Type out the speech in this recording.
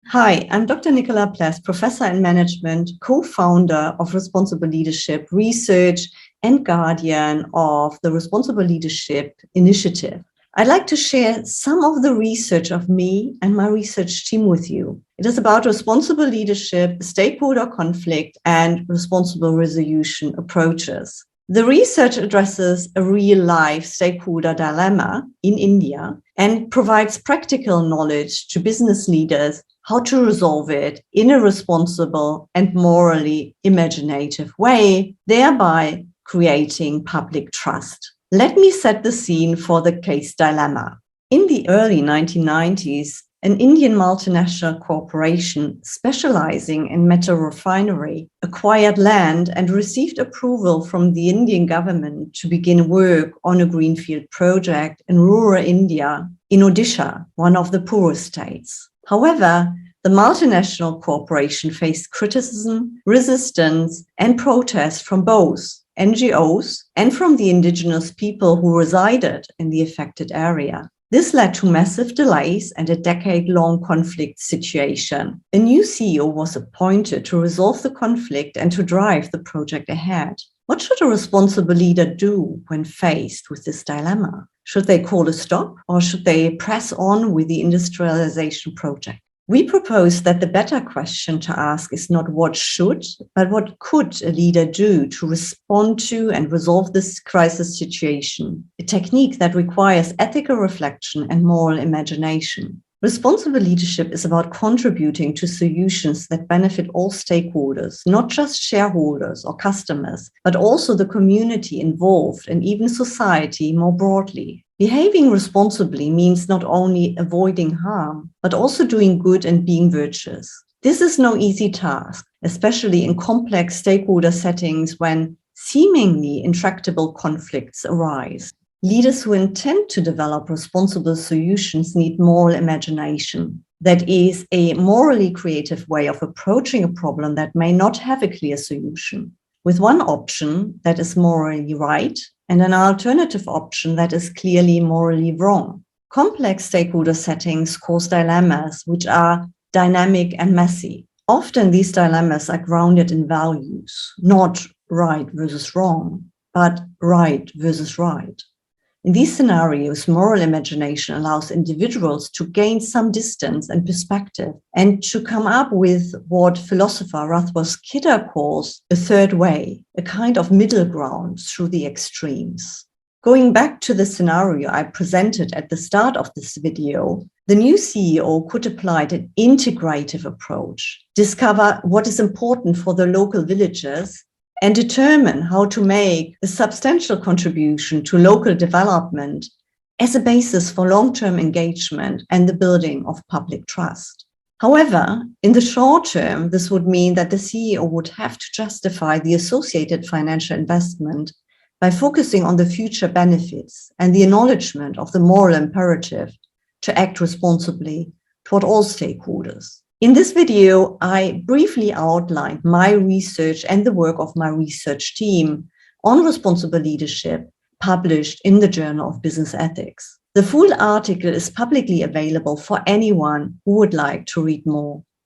Hi, I'm Dr. Nicola Pless, Professor in Management, co-founder of Responsible Leadership Research and guardian of the Responsible Leadership Initiative. I'd like to share some of the research of me and my research team with you. It is about responsible leadership, stakeholder conflict, and responsible resolution approaches. The research addresses a real-life stakeholder dilemma in India and provides practical knowledge to business leaders how to resolve it in a responsible and morally imaginative way, thereby creating public trust. Let me set the scene for the case dilemma. In the early 1990s, an Indian multinational corporation specializing in metal refinery acquired land and received approval from the Indian government to begin work on a greenfield project in rural India, in Odisha, one of the poorest states. However, the multinational corporation faced criticism, resistance, and protest from both NGOs and from the indigenous people who resided in the affected area. This led to massive delays and a decade-long conflict situation. A new CEO was appointed to resolve the conflict and to drive the project ahead. What should a responsible leader do when faced with this dilemma? Should they call a stop or should they press on with the industrialization project? We propose that the better question to ask is not what should, but what could a leader do to respond to and resolve this crisis situation, a technique that requires ethical reflection and moral imagination. Responsible leadership is about contributing to solutions that benefit all stakeholders, not just shareholders or customers, but also the community involved and even society more broadly. Behaving responsibly means not only avoiding harm, but also doing good and being virtuous. This is no easy task, especially in complex stakeholder settings when seemingly intractable conflicts arise. Leaders who intend to develop responsible solutions need moral imagination. That is a morally creative way of approaching a problem that may not have a clear solution, with one option that is morally right and an alternative option that is clearly morally wrong. Complex stakeholder settings cause dilemmas which are dynamic and messy. Often these dilemmas are grounded in values, not right versus wrong, but right versus right. In these scenarios, moral imagination allows individuals to gain some distance and perspective and to come up with what philosopher Rothbard Kidder calls a third way, a kind of middle ground through the extremes. Going back to the scenario I presented at the start of this video, the new CEO could apply an integrative approach, discover what is important for the local villagers, and determine how to make a substantial contribution to local development as a basis for long-term engagement and the building of public trust. However, in the short term, this would mean that the CEO would have to justify the associated financial investment by focusing on the future benefits and the acknowledgement of the moral imperative to act responsibly toward all stakeholders. In this video, I briefly outlined my research and the work of my research team on responsible leadership published in the Journal of Business Ethics. The full article is publicly available for anyone who would like to read more.